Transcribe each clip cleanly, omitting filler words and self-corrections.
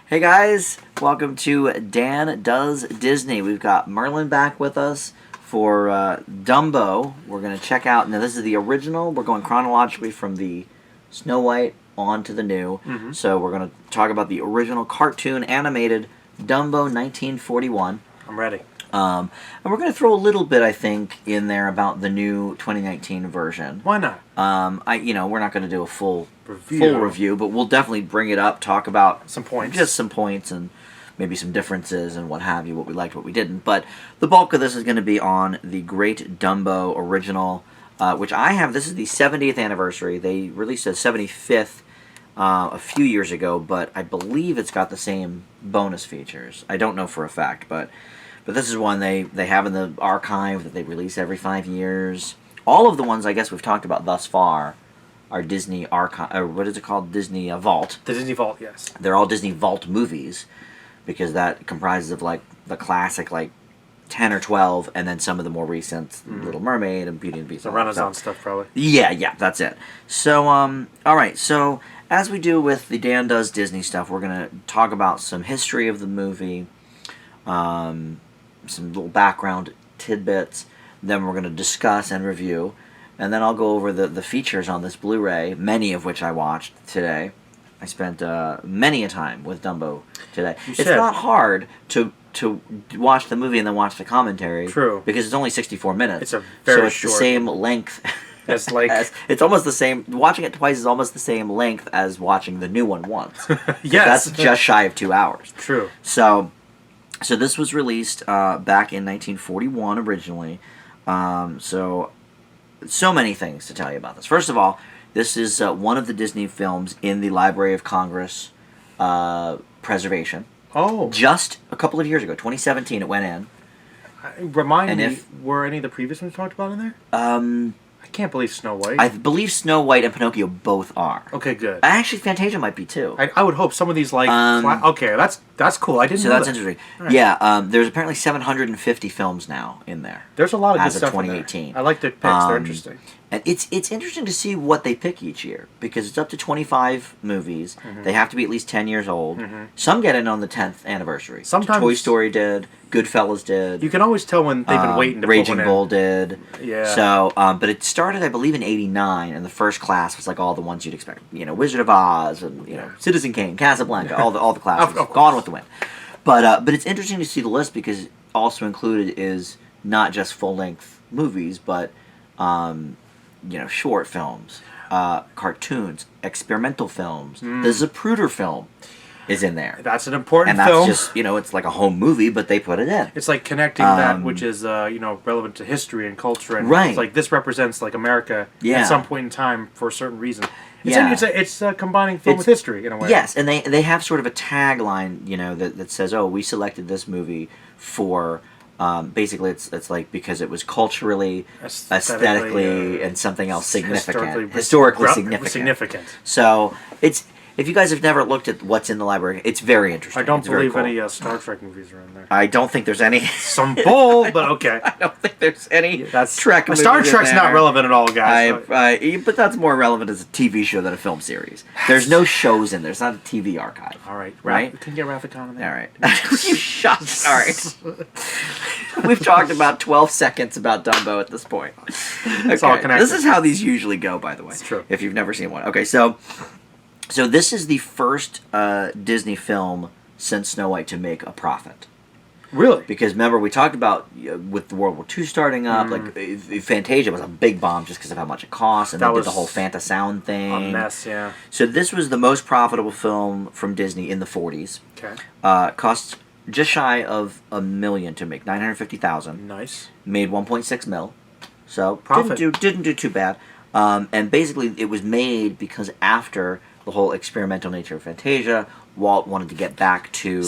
Hey guys, welcome to Dan Does Disney. We've got Merlin back with us for Dumbo. We're going to check out, now this is the original. We're going chronologically from the Snow White on to the new. So we're going to talk about the original cartoon animated Dumbo 1941. I'm ready. And we're going to throw a little bit, I think, in there about the new 2019 version. Why not? We're not going to do a full review, but we'll definitely bring it up, talk about some points, just some points, and maybe some differences and what have you, what we liked, what we didn't. But the bulk of this is going to be on the Great Dumbo original, which I have. This is the 70th anniversary. They released a 75th a few years ago, but I believe it's got the same bonus features. I don't know for a fact, but this is one they have in the archive that they release every 5 years. All of the ones I guess we've talked about thus far are Disney archive, or what is it called? Disney Vault. The Disney Vault, yes. They're all Disney Vault movies, because that comprises of like the classic 10 or 12, and then some of the more recent Little Mermaid and Beauty and the Beast. The Renaissance stuff, probably. Yeah, that's it. So, alright, so as we do with the Dan Does Disney stuff, we're going to talk about some history of the movie, some little background tidbits, then we're going to discuss and review, and then I'll go over the features on this Blu-ray, many of which I watched today. I spent many a time with Dumbo today. It's not hard to watch the movie and then watch the commentary. True. Because it's only 64 minutes. It's a very so it's short. The same length. It's like it's almost the same. Watching it twice is almost the same length as watching the new one once. Yes. That's just shy of 2 hours. True. So this was released back in 1941 originally. So many things to tell you about this. First of all, this is one of the Disney films in the Library of Congress preservation. Oh. Just a couple of years ago, 2017, it went in. Remind me, were any of the previous ones talked about in there? I can't believe Snow White. I believe Snow White and Pinocchio both are. Okay, good. Actually, Fantasia might be too. I would hope some of these okay, that's cool. I didn't know that's that. interesting. Right. Yeah, there's apparently 750 films now in there. There's a lot of good as of stuff 2018. in there. I like the picks. They're interesting. And it's interesting to see what they pick each year, because it's up to 25 movies. They have to be at least 10 years old. Some get in on the 10th anniversary. Sometimes Toy Story did. Goodfellas did. You can always tell when they've been waiting to Raging put one Bull in. did. Yeah. So, but it started, I believe, in '89, and the first class was like all the ones you'd expect. Wizard of Oz, and Citizen Kane, Casablanca, all the classics. Gone with the Wind. But it's interesting to see the list, because also included is not just full-length movies, but short films, cartoons, experimental films. The Zapruder film is in there. That's an important film. film. And that's just, it's like a home movie, but they put it in. It's like connecting that which is, relevant to history and culture. And right. It's like this represents like America at some point in time for a certain reason. It's combining film with history in a way. Yes, and they have sort of a tagline, that says, "Oh, we selected this movie for." Basically, it's like because it was culturally, aesthetically, and something else significant, historically significant. So if you guys have never looked at what's in the library, it's very interesting. I don't believe any Star Trek movies are in there. I don't think there's any. Some bull, but okay. I don't think there's any. That's Trek. Star Trek's not relevant at all, guys. But that's more relevant as a TV show than a film series. There's no shows in there. It's not a TV archive. All right, right. We can get Rafficon in there. All right. You shut. All right. We've talked about 12 seconds about Dumbo at this point. It's all connected. This is how these usually go, by the way. It's true. If you've never seen one. Okay, so this is the first Disney film since Snow White to make a profit. Really? Because remember, we talked about with the World War II starting up, Fantasia was a big bomb just because of how much it cost, and they did the whole Fanta Sound thing. A mess, yeah. So this was the most profitable film from Disney in the 40s. Okay. Cost just shy of $1 million to make, $950,000. Nice. Made 1.6 mil, so profit. Didn't do too bad. And basically, it was made because after the whole experimental nature of Fantasia, Walt wanted to get back to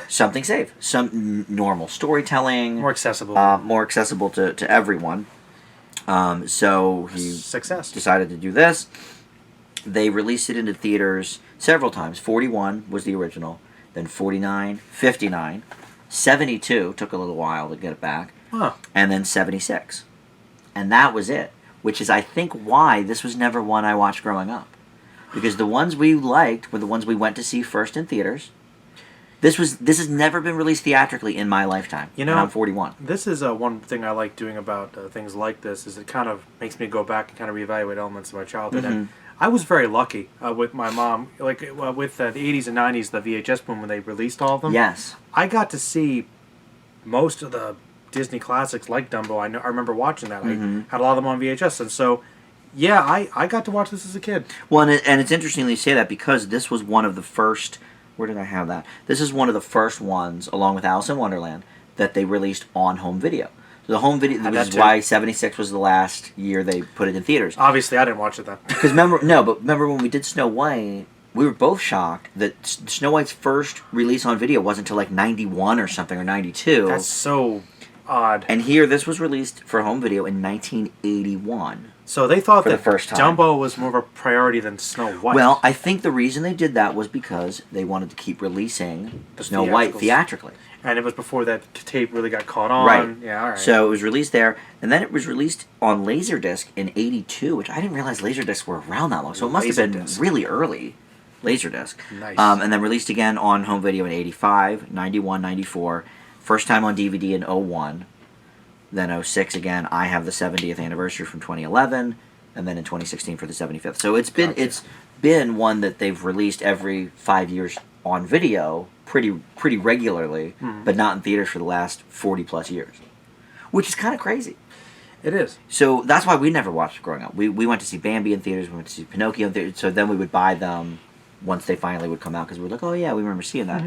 something safe, some normal storytelling, more accessible, to everyone. So he decided to do this. They released it into theaters several times. 41 was the original, then 49, 59, 72 took a little while to get it back, and then 76, and that was it. Which is, I think, why this was never one I watched growing up. Because the ones we liked were the ones we went to see first in theaters, This has never been released theatrically in my lifetime. You know, and I'm 41. This is one thing I like doing about things like this is it kind of makes me go back and kind of reevaluate elements of my childhood. Mm-hmm. And I was very lucky with my mom, like with the 80s and 90s, the VHS boom when they released all of them. Yes. I got to see most of the Disney classics like Dumbo. I remember watching that. Mm-hmm. I had a lot of them on VHS, and so yeah, I got to watch this as a kid. Well, and it's interesting that you say that because this was one of the first. Where did I have that? This is one of the first ones, along with Alice in Wonderland, that they released on home video. So the home video, which is why '76 was the last year they put it in theaters. Obviously, I didn't watch it then. Because remember when we did Snow White, we were both shocked that Snow White's first release on video wasn't until like '91 or something, or '92. That's so odd. And here, this was released for home video in 1981. So they thought for that the first time. Dumbo was more of a priority than Snow White. Well, I think the reason they did that was because they wanted to keep releasing Snow White theatrically. And it was before that tape really got caught on. Right. Yeah, all right. So it was released there, and then it was released on Laserdisc in '82, which I didn't realize Laserdiscs were around that long. So it must have been really early, Laserdisc. Nice. And then released again on home video in '85, '91, '94. First time on DVD in '01. Then '06 again. I have the 70th anniversary from 2011. And then in 2016 for the 75th. So it's been one that they've released every 5 years on video pretty regularly, but not in theaters for the last 40 plus years, which is kind of crazy. It is. So that's why we never watched it growing up. We went to see Bambi in theaters, we went to see Pinocchio in theaters, so then we would buy them once they finally would come out because we were like, oh yeah, we remember seeing that.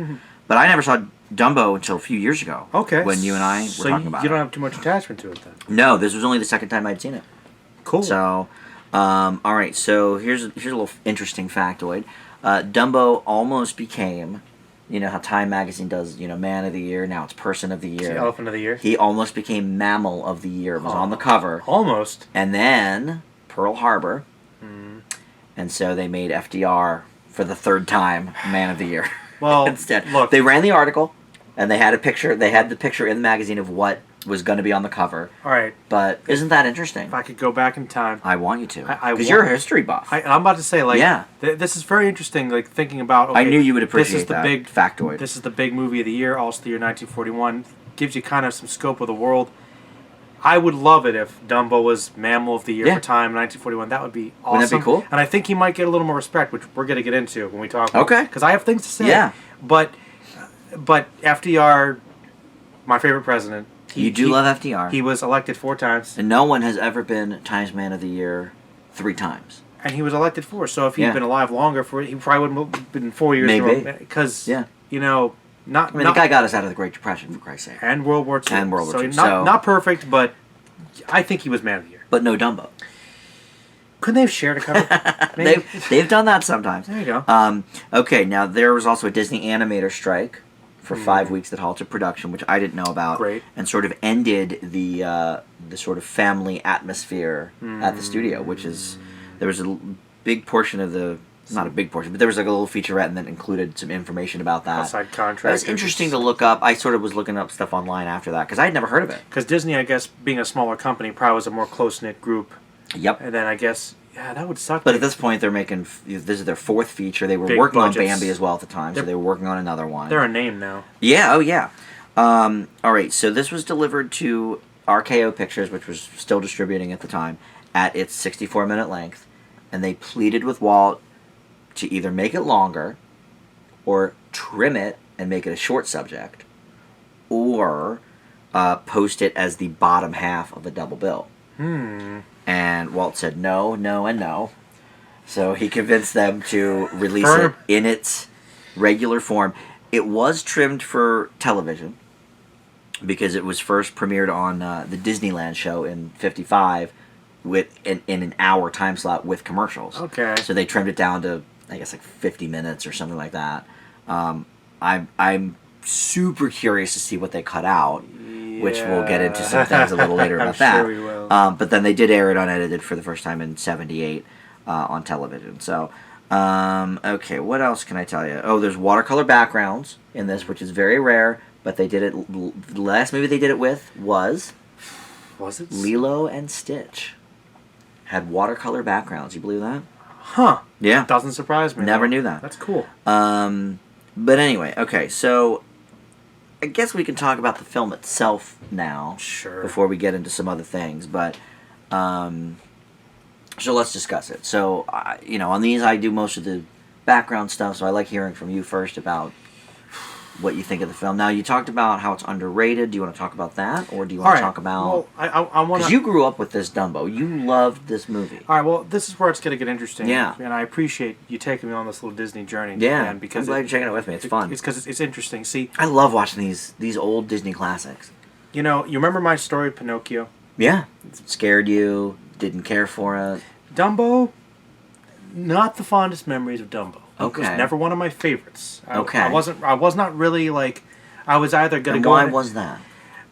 But I never saw Dumbo until a few years ago. Okay. When you and I were talking about it. So you don't have too much attachment to it then? No, this was only the second time I'd seen it. Cool. So, all right. So here's a little interesting factoid. Dumbo almost became, you know how Time Magazine does, Man of the Year. Now it's Person of the Year. The Elephant of the Year. He almost became Mammal of the Year. It was on the cover. Almost. And then Pearl Harbor. And so they made FDR for the third time Man of the Year. Well, instead, look, they ran the article, and they had a picture. They had the picture in the magazine of what was going to be on the cover. All right. But isn't that interesting? If I could go back in time. I want you to. I Because you're a history buff. I'm about to say, like, yeah. This is very interesting, like, thinking about, okay, I knew you would appreciate this is the that big factoid. This is the big movie of the year, also the year 1941. Gives you kind of some scope of the world. I would love it if Dumbo was Mammal of the Year for Time in 1941. That would be awesome. Wouldn't that be cool? And I think he might get a little more respect, which we're going to get into when we talk about Okay. Because I have things to say. Yeah. But FDR, my favorite president. You do love FDR. He was elected 4 times. And no one has ever been Times Man of the Year 3 times. And he was elected 4. So if he'd been alive longer, he probably wouldn't have been 4 years. Maybe. Because, not... the guy got us out of the Great Depression, for Christ's sake. And World War II. And World War II. So not perfect, but I think he was Man of the Year. But no Dumbo. Couldn't they have shared a cover? They've done that sometimes. There you go. Okay, now there was also a Disney animator strike for 5 weeks that halted production, which I didn't know about. Great. And sort of ended the sort of family atmosphere at the studio, which is... There was a big portion of the... Not a big portion, but there was like a little featurette that included some information about that. Outside contract. It was interesting to look up. I sort of was looking up stuff online after that, because I had never heard of it. Because Disney, I guess, being a smaller company, probably was a more close-knit group. Yep. And then I guess... Yeah, that would suck. But at this point, they're making... This is their 4th feature. They were Big working budgets. on Bambi as well at the time, so they were working on another one. They're a name now. Yeah, oh yeah. All right, so this was delivered to RKO Pictures, which was still distributing at the time, at its 64-minute length, and they pleaded with Walt to either make it longer, or trim it and make it a short subject, or post it as the bottom half of a double bill. And Walt said no, no, and no. So he convinced them to release it in its regular form. It was trimmed for television because it was first premiered on the Disneyland show in '55 in an hour time slot with commercials. Okay. So they trimmed it down to, I guess, like 50 minutes or something like that. I'm super curious to see what they cut out. Which we'll get into some things a little later about that. I'm sure we will. But then they did air it unedited for the first time in '78 on television. So, okay, what else can I tell you? Oh, there's watercolor backgrounds in this, which is very rare. But they did it. The last movie they did it with was it Lilo and Stitch. Had watercolor backgrounds. You believe that? Huh. Yeah. Doesn't surprise me. Never knew that. That's cool. But anyway, okay, so I guess we can talk about the film itself now. Sure. Before we get into some other things, but so let's discuss it. So on these I do most of the background stuff, so I like hearing from you first about what you think of the film. Now, you talked about how it's underrated. Do you want to talk about that, or do you want to talk about? Well, I want because you grew up with this Dumbo, you loved this movie. All right. Well, this is where it's going to get interesting. Yeah. And I appreciate you taking me on this little Disney journey. Yeah. Man, because I'm glad you're checking it with me. It's fun. It's because it's interesting. See, I love watching these old Disney classics. You remember my story, Pinocchio? Yeah. It scared you. Didn't care for it. Dumbo. Not the fondest memories of Dumbo. Okay. It was never one of my favorites. Okay. I was not really like. I was either going to go. Why was that?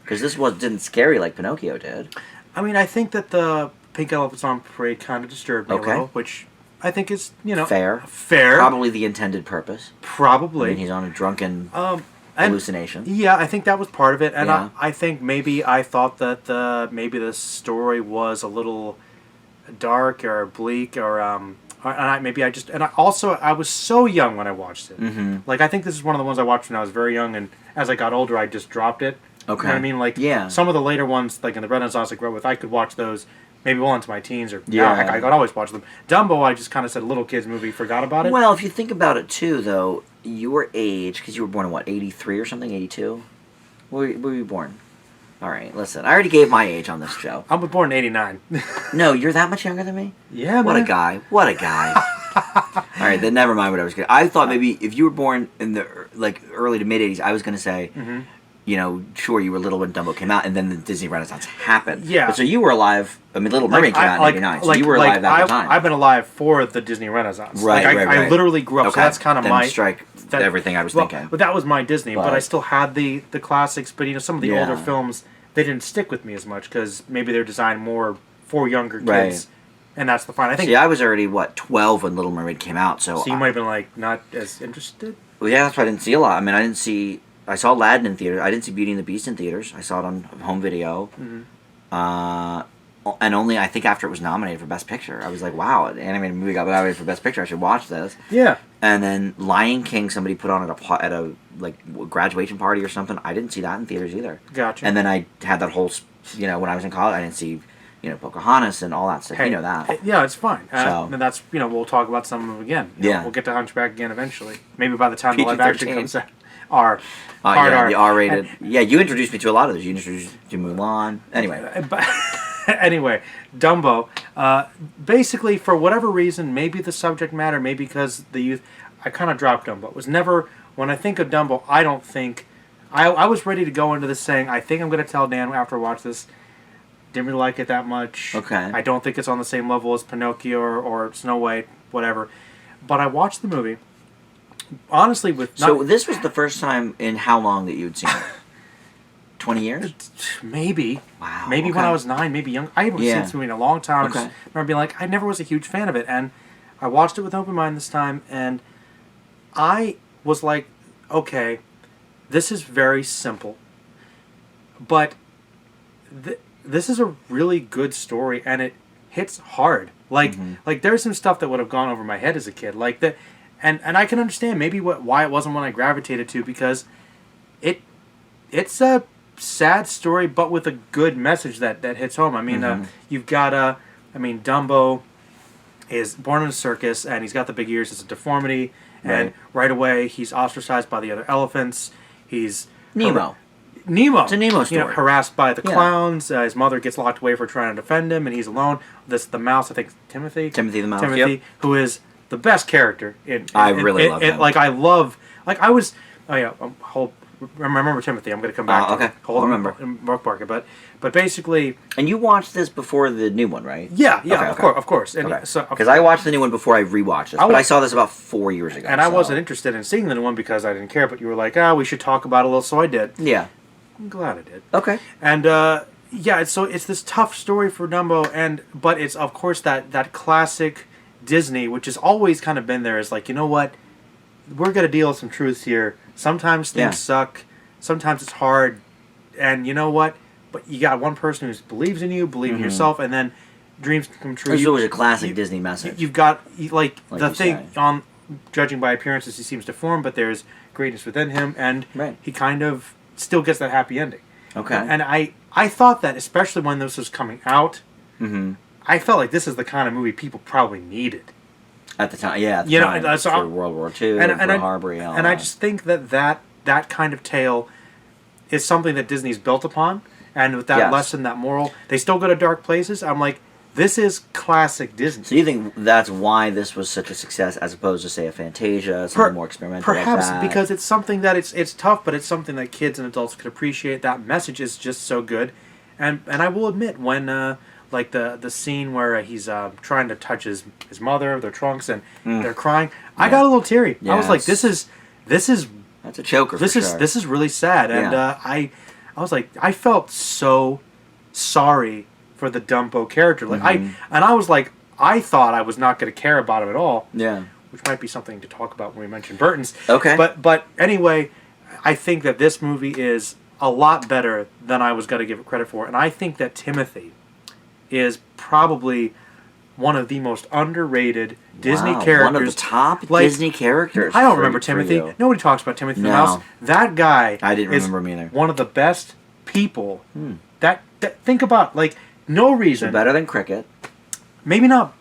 Because this didn't scare you like Pinocchio did. I mean, I think that the Pink Elephants on Parade kind of disturbed me a little, which I think is fair. Fair. Probably the intended purpose. Probably. I mean, he's on a drunken hallucination. Yeah, I think that was part of it, and Yeah. I think maybe I thought that maybe the story was a little dark or bleak or I was so young when I watched it. Mm-hmm. Like, I think this is one of the ones I watched when I was very young, and as I got older, I just dropped it. Okay. You know what I mean? Like, yeah. Some of the later ones, like in the Renaissance I grew up with, I could watch those maybe well into my teens, or yeah. I could always watch them. Dumbo, I just kind of said little kids movie, forgot about it. Well, if you think about it too, though, your age, because you were born in what, 83 or something, 82? Where were you born? All right, listen, I already gave my age on this show. I was born in '89. No, you're that much younger than me? Yeah, What man. a guy. What a guy. All right, then never mind what I was going to... I thought maybe if you were born in the early to mid-'80s, I was going to say, sure, you were little when Dumbo came out, and then the Disney Renaissance happened. Yeah. But so you were alive... I mean, Little Mermaid came out in 89, so you were alive that whole time. I've been alive for the Disney Renaissance. Right, right. I literally grew up, so that's kind of then my... strike everything I was thinking. But that was my Disney, but But- I still had the classics, but some of the Yeah. older films, they didn't stick with me as much, because maybe they're designed more for younger kids. Right. And that's the fun. I think... See, I was already, 12 when Little Mermaid came out, so... So you might have been, not as interested? Well, yeah, that's why I didn't see a lot. I mean, I saw Aladdin in theaters. I didn't see Beauty and the Beast in theaters. I saw it on home video. Mm-hmm. And only, I think, after it was nominated for Best Picture. I was like, wow, an animated movie got nominated for Best Picture. I should watch this. Yeah. And then Lion King, somebody put on at a graduation party or something. I didn't see that in theaters either. Gotcha. And then I had that whole, when I was in college, I didn't see, Pocahontas and all that stuff. Hey, You know that. Yeah, it's fine. So- And that's, we'll talk about some of them again. Yeah. We'll get to Hunchback again eventually. Maybe by the time the live action PG-13. comes out. R. The R-rated. Yeah, you introduced me to a lot of those. You introduced me to Mulan. Anyway. Anyway, Dumbo. Basically, for whatever reason, maybe the subject matter, maybe because the youth, I kind of dropped Dumbo. It was never, when I think of Dumbo, I don't think, I was ready to go into this saying, I think I'm going to tell Dan after I watch this, didn't really like it that much. Okay. I don't think it's on the same level as Pinocchio or Snow White, whatever. But I watched the movie, honestly, with... So this was the first time in how long that you'd seen it? 20 years? Maybe. Wow. Maybe when okay. I was 9, maybe young. I haven't seen this movie in a long time. I Okay. just remember being like, I never was a huge fan of it. And I watched it with open mind this time, and I was like, okay, this is very simple. But this is a really good story, and it hits hard. Like there's some stuff that would have gone over my head as a kid. Like that, and I can understand maybe why it wasn't one I gravitated to, because it's a sad story, but with a good message that hits home. I mean, you've got Dumbo is born in a circus, and he's got the big ears. It's a deformity, and right away he's ostracized by the other elephants. He's Nemo. It's a Nemo story. Harassed by the Yeah. clowns. His mother gets locked away for trying to defend him, and he's alone. The mouse, I think, Timothy Timothy the Mouse, Timothy, yep. who is the best character I really love him. Remember Timothy. I'm going to come back to okay. it. Hold I'll on, remember. Mark Barker. But basically... And you watched this before the new one, right? Yeah, Okay. of course. And Okay. so, Because I watched the new one before I rewatched this, but I saw this about 4 years ago. and I wasn't interested in seeing the new one because I didn't care, but you were like, we should talk about it a little, so I did. Yeah. I'm glad I did. Okay. And it's this tough story for Dumbo, but it's of course that classic Disney, which has always kind of been there, is like, you know what, we're gonna deal with some truths here. Sometimes things suck, sometimes it's hard, and you know what? But you got one person who believes in you, believe in yourself, and then dreams can come true. This was a classic Disney message. You've got the you thing say. on, judging by appearances, he seems deformed, but there's greatness within him, and Right. he kind of still gets that happy ending. Okay. And I thought that, especially when this was coming out, Mm-hmm. I felt like this is the kind of movie people probably needed. At the time, yeah. At the You know, time, so for World War II, and and I Pearl Harbor, yeah. and I just think that kind of tale is something that Disney's built upon, and with that Yes. lesson, that moral, they still go to dark places. I'm like, this is classic Disney. So you think that's why this was such a success, as opposed to, say, a Fantasia, something more experimental Perhaps like that? because it's something that it's tough, but it's something that kids and adults could appreciate. That message is just so good, and I will admit, when like the scene where he's trying to touch his mother, their trunks, and they're crying, I got a little teary. I was like, this is That's a choker. this for is sure. this is really sad, and Yeah. I was like, I felt so sorry for the Dumbo character. Like I was like, I thought I was not going to care about him at all. Yeah. Which might be something to talk about when we mention Burton's. Okay. But anyway, I think that this movie is a lot better than I was going to give it credit for, and I think that Timothy is probably one of the most underrated Disney characters. One of the top Like, Disney characters. I don't for- remember for Timothy. you. Nobody talks about Timothy the No. Mouse. That guy I didn't is remember him either. one of the best people. That think about, like, no reason. Better than Cricket, Maybe not.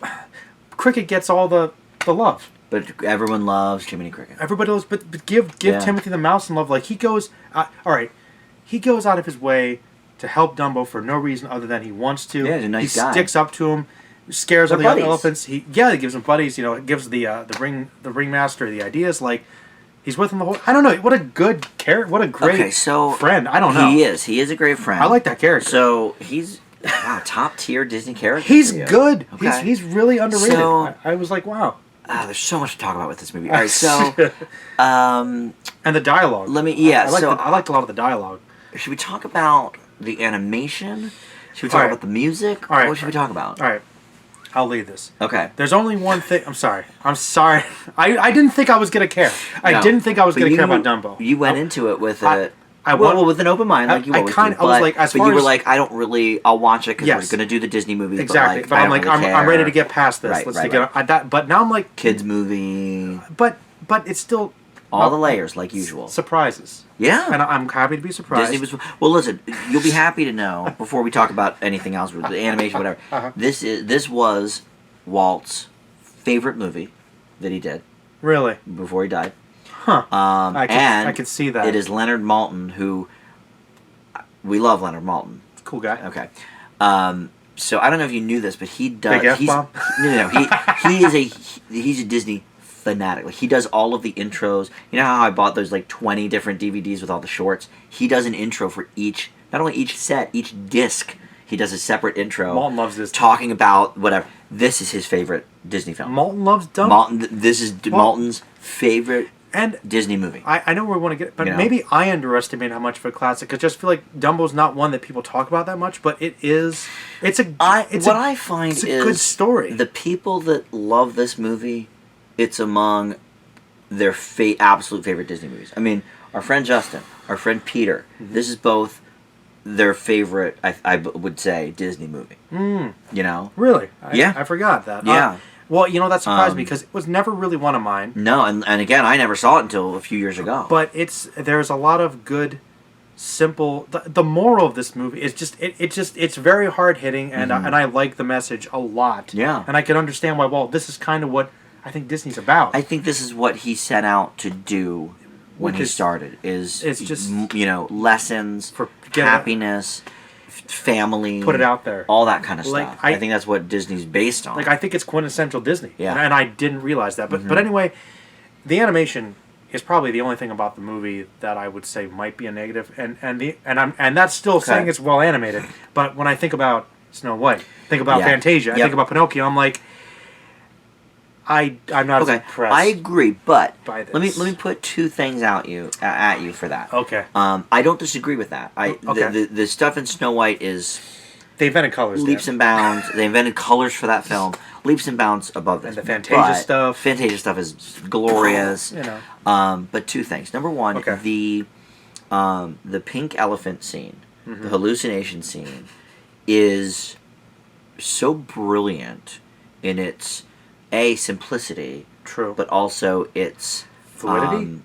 Cricket gets all the love. but everyone loves Jiminy Cricket. Everybody else, but give Yeah. Timothy the Mouse some love. Like, he goes, all right, he goes out of his way to help Dumbo for no reason other than he wants to. Yeah, he's a nice he guy. sticks up to him, scares all They're the other buddies. elephants. He gives them buddies. You know, gives the ringmaster the ideas. Like, he's with him the whole. I don't know. What a good character. What a great friend. I don't know. He is a great friend. I like that character. So he's top tier Disney character. He's for you. good. Okay. He's really underrated. So- I was like, wow. There's so much to talk about with this movie. All right, so And the dialogue. I liked a lot of the dialogue. should we talk about the animation? Should we talk All right. about the music? All right. What should we talk about? All right, I'll lead this. Okay. There's only one thing. I'm sorry. I didn't think I was gonna care. I No. didn't think I was But gonna care about Dumbo. You went into it with I- it. I well, want- with an open mind, like you I always kinda- do. I was but- like, as but far you were as- like, I don't really. I'll watch it because Yes. we're gonna do the Disney movies. Exactly. But, But I I'm don't like, really I'm ready to care. get past this. Right, Let's right, get that. But now I'm like, Kids movie. but it's still All the layers, like usual. surprises. Yeah. And I'm happy to be surprised. Disney was well. Listen, you'll be happy to know before we talk about anything else, with the animation, whatever. Uh-huh. This was Walt's favorite movie that he did Really? before he died. Huh. I could see that. It is Leonard Maltin, who we love. Leonard Maltin. Cool guy. Okay. So I don't know if you knew this, but he does. Big F-bomb? No. He's a Disney fanatic. Like, he does all of the intros. You know how I bought those like 20 different DVDs with all the shorts? He does an intro for each, not only each set, each disc. He does a separate intro. Maltin loves this. Talking about whatever. This is his favorite Disney film. Maltin loves Dumbo. This is Maltin's favorite And Disney movie. I know where we want to get, but You know? maybe I underestimate how much of a classic. I just feel like Dumbo's not one that people talk about that much, but it is. It's a. I find it's a is good story. The people that love this movie, it's among their absolute favorite Disney movies. I mean, our friend Justin, our friend Peter, this is both their favorite, I would say, Disney movie. You know? Really? Yeah. I forgot that. Yeah. Well, you know, that surprised me because it was never really one of mine. No, and again, I never saw it until a few years ago. But there's a lot of good, simple. The moral of this movie is just it's very hard hitting, and I like the message a lot. Yeah. And I can understand why. Well, this is kind of what I think Disney's about. I think this is what he set out to do when Which he is- started. It's just- lessons, For- happiness, family. Put it out there. All that kind of Like, stuff. I I think that's what Disney's based on. Like, I think it's quintessential Disney. Yeah. And I didn't realize that. But anyway, the animation is probably the only thing about the movie that I would say might be a negative. And that's still saying it's well animated. But when I think about Snow White, think about Yeah. Fantasia, I Yep. think about Pinocchio, I'm like, I'm not as Okay, impressed. I agree, but by let me this. put two things at you for that. Okay. I don't disagree with that. Okay. The stuff in Snow White is They invented colors. leaps Dan. and bounds. They invented colors for that film. Leaps and bounds above this. And the Fantasia But stuff. Fantasia stuff is glorious. You know. But two things. Number one, Okay. the pink elephant scene, Mm-hmm. the hallucination scene, is so brilliant in its simplicity, True. but also its Fluidity?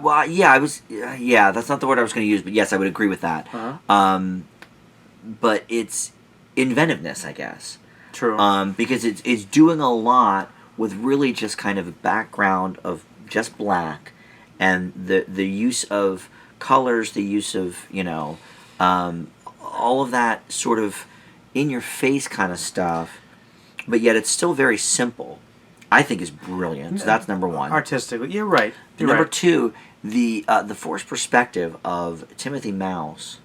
Well, yeah, I was. Yeah, that's not the word I was going to use, but yes, I would agree with that. But it's inventiveness, I guess. True. Because it's doing a lot with really just kind of a background of just black, and the use of colors, the use of all of that sort of in your face kind of stuff, but yet it's still very simple. I think is brilliant. So that's number one. Artistically, you're right. Number two, the forced perspective of Timothy Mouse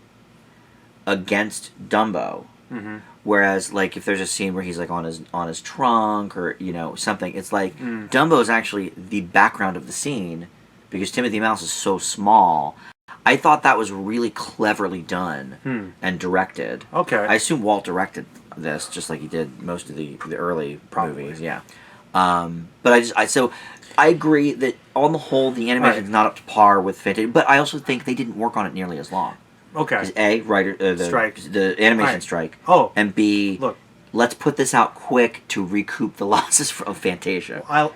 against Dumbo. Mm-hmm. Whereas, like, if there's a scene where he's like on his trunk or something, it's like Dumbo is actually the background of the scene because Timothy Mouse is so small. I thought that was really cleverly done and directed. Okay. I assume Walt directed this just like he did most of the early movies. Yeah. But I agree that on the whole the animation is not up to par with Fantasy, but I also think they didn't work on it nearly as long. Okay. Because A, the animation strike. Oh. And B, look, let's put this out quick to recoup the losses from Fantasia. I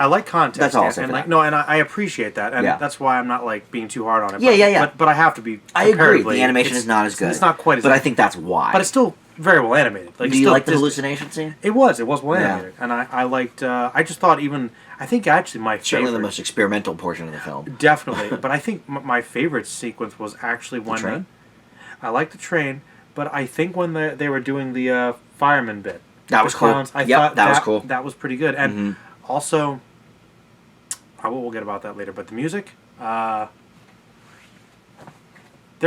like context. That's all I'll say and for like, that. no, and I appreciate that, and that's why I'm not like being too hard on it. Yeah. But I have to be. I agree. The animation is not as good. It's not quite as. But I think that's why. But it's still very well animated. Do you like the hallucination scene? It was well animated, and I liked. I just thought I think actually my certainly the most experimental portion of the film. Definitely, but I think my favorite sequence was actually when the train. I liked the train, but I think when they were doing the fireman bit. That was cool. I thought that was cool. That was pretty good, and also. We'll get about that later, but the music, there's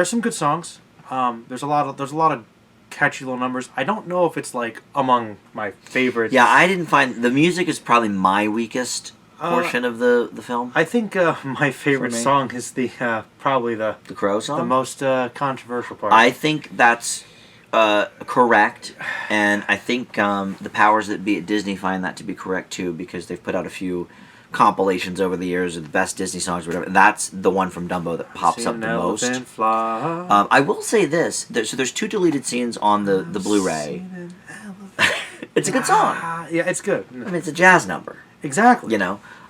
some good songs. There's a lot of catchy little numbers. I don't know if it's like among my favorites. Yeah, I didn't find the music is probably my weakest portion of the film. I think my favorite song is the probably the Crow song, the most controversial part. I think that's correct, and I think the powers that be at Disney find that to be correct too, because they've put out a few compilations over the years of the best Disney songs or whatever. And that's the one from Dumbo that pops up the most. I will say this. There's two deleted scenes on the Blu-ray. It's a good song. Yeah, it's good. I mean, it's a jazz number. Exactly. Seen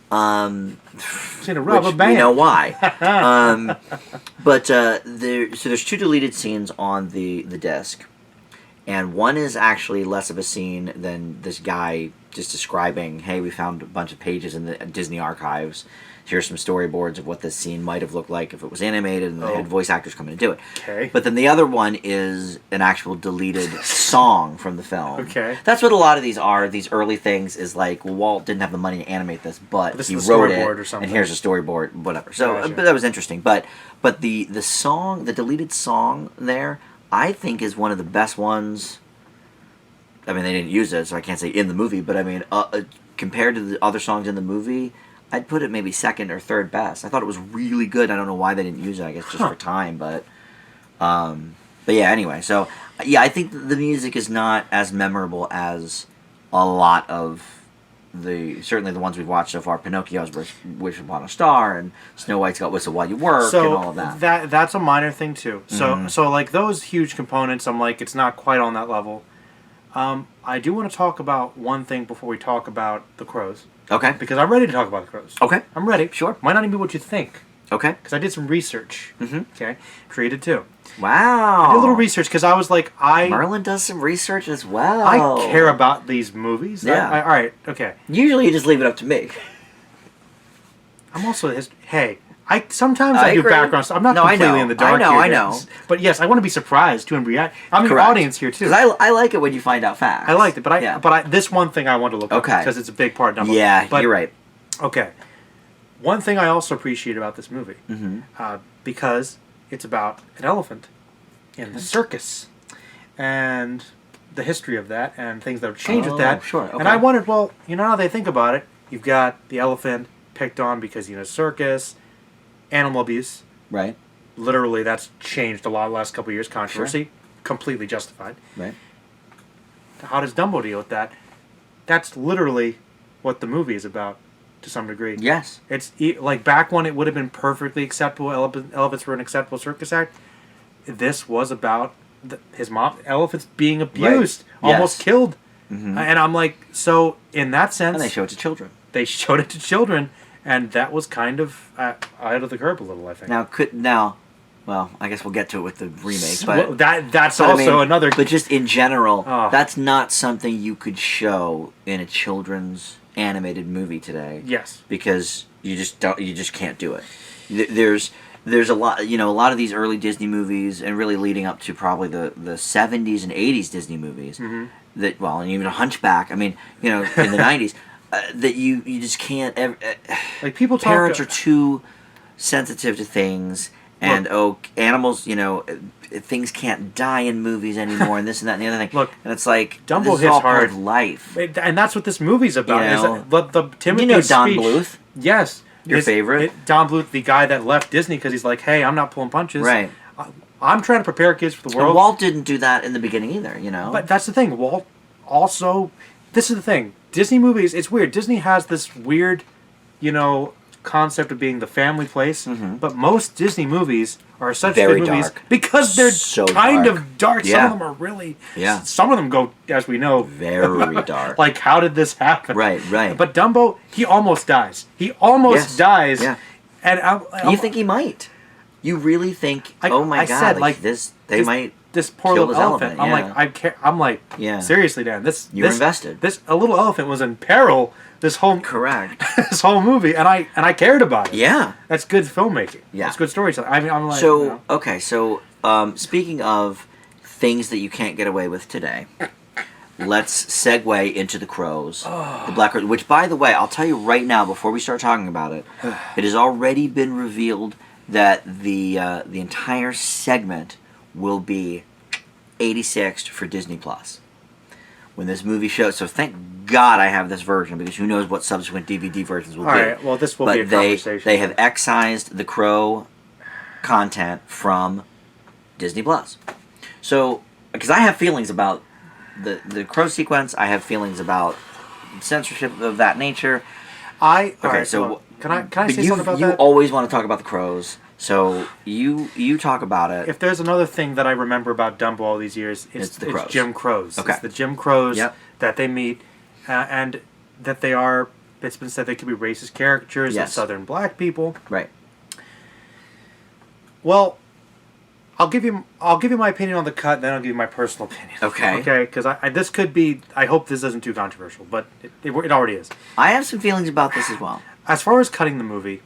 a rubber band. We know why. But there's two deleted scenes on the disc. And one is actually less of a scene than this guy just describing, hey, we found a bunch of pages in the Disney archives. Here's some storyboards of what this scene might have looked like if it was animated, and they had voice actors come in and do it. Okay. But then the other one is an actual deleted song from the film. Okay. That's what a lot of these are. These early things is like, well, Walt didn't have the money to animate this, but he wrote it, or something. and here's a storyboard, whatever. So Gotcha. but that was interesting. But the song, the deleted song there, I think is one of the best ones. I mean, they didn't use it, so I can't say in the movie, but I mean, compared to the other songs in the movie, I'd put it maybe second or third best. I thought it was really good. I don't know why they didn't use it. I guess just for time, but yeah. Anyway, so yeah, I think the music is not as memorable as a lot of certainly the ones we've watched so far. Pinocchio's Wish Upon a Star, and Snow White's Got Whistle While You Work, and all of that. That's a minor thing too. So like those huge components, I'm like, it's not quite on that level. I do want to talk about one thing before we talk about the Crows. Okay. Because I'm ready to talk about the Crows. Okay. I'm ready. Sure. Might not even be what you think. Okay. Because I did some research. Okay. Created too. Wow. I did a little research because I was like, Merlin does some research as well. I care about these movies. Yeah. All right. Okay. Usually you just leave it up to me. I'm also hey. Sometimes I do agree. background stuff. I'm not completely in the dark here. I know. But yes, I want to be surprised too and react. I'm Correct. the audience here too. Because I like it when you find out facts. I liked it, but this one thing I want to look up because it's a big part of Dumbo. Yeah, you're right. Okay. One thing I also appreciate about this movie, because it's about an elephant in the circus, and the history of that, and things that have changed with that. Sure. Okay. And I wondered, well, you know how they think about it. You've got the elephant picked on because he's in a circus. Animal abuse. Right. Literally, that's changed a lot the last couple of years. Controversy. Completely justified. Right. How does Dumbo deal with that? That's literally what the movie is about, to some degree. Yes. It's like back when it would have been perfectly acceptable, elephants were an acceptable circus act. This was about his mom, elephants being abused, almost killed. And I'm like, so in that sense... And they show it to children. They showed it to children. and that was kind of ahead of the curve a little, I think. Well, I guess we'll get to it with the remake, Well, but that's but also another. But just in general, Oh. that's not something you could show in a children's animated movie today. Yes. Because you just can't do it. There's a lot, a lot of these early Disney movies, and really leading up to probably the 70s and 80s Disney movies, Mm-hmm. and even a Hunchback, in the 90s, that you just can't Like people talk. parents are too sensitive to things, and animals, things can't die in movies anymore, and this and that and the other thing. Look, and it's like Dumbo this is hits all part hard. of life. And that's what this movie's about. You know? Is that the Timothy Don speech. Bluth? Yes. Your favorite? Don Bluth, the guy that left Disney because he's like, hey, I'm not pulling punches. Right. I'm trying to prepare kids for the world. And Walt didn't do that in the beginning either, But that's the thing. Walt also... This is the thing. Disney movies, it's weird. Disney has this weird, concept of being the family place. Mm-hmm. But most Disney movies are such Very good movies dark. because they're So kind dark. of dark. Yeah. Some of them are really... Yeah. Some of them go, as we know... Very dark. Like, how did this happen? Right. But Dumbo, he almost dies. He almost Yes. dies. Yeah. And You think he might? You really think? Oh my I God! said, They might. This poor kill little this elephant. elephant, I'm like, Yeah. seriously, Dan. This You were this, invested. A little elephant was in peril. This whole Correct. this whole movie, and I cared about it. Yeah. That's good filmmaking. Yeah. That's good storytelling. I'm like, So okay, so speaking of things that you can't get away with today, let's segue into the Crows, the Black Crows. Which, by the way, I'll tell you right now before we start talking about it, it has already been revealed that the entire segment will be 86'd for Disney Plus when this movie shows. So thank God I have this version, because who knows what subsequent DVD versions will all be. right. Well, this will But be a conversation. they have excised the Crow content from Disney Plus. So, because I have feelings about the Crow sequence, I have feelings about censorship of that nature. Can I say something about that? You always want to talk about the Crows, so you talk about it. If there's another thing that I remember about Dumbo all these years, it's the Crows. Jim Crows. Okay. It's the Jim Crows Yep. that they meet, and that they are. It's been said they could be racist caricatures of Yes. Southern black people. Right. Well, I'll give you my opinion on the cut, then I'll give you my personal opinion. Okay. Okay, because this could be. I hope this isn't too controversial, but it already is. I have some feelings about this as well. As far as cutting the movie,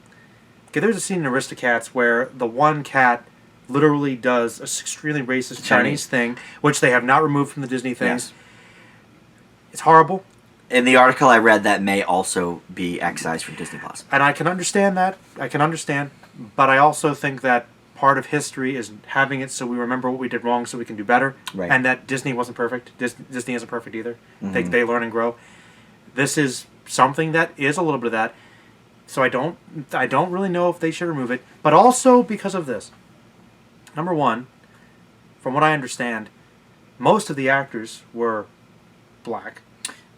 okay, there's a scene in Aristocats where the one cat literally does a extremely racist Chinese thing, which they have not removed from the Disney things. Yes. It's horrible, In the article I read, that may also be excised from Disney Plus. and I can understand that. But I also think that part of history is having it so we remember what we did wrong so we can do better. Right. And that Disney wasn't perfect. Disney isn't perfect either. Mm-hmm. They learn and grow. This is something that is a little bit of that. So I don't really know if they should remove it. But also because of this. Number one, from what I understand, most of the actors were black.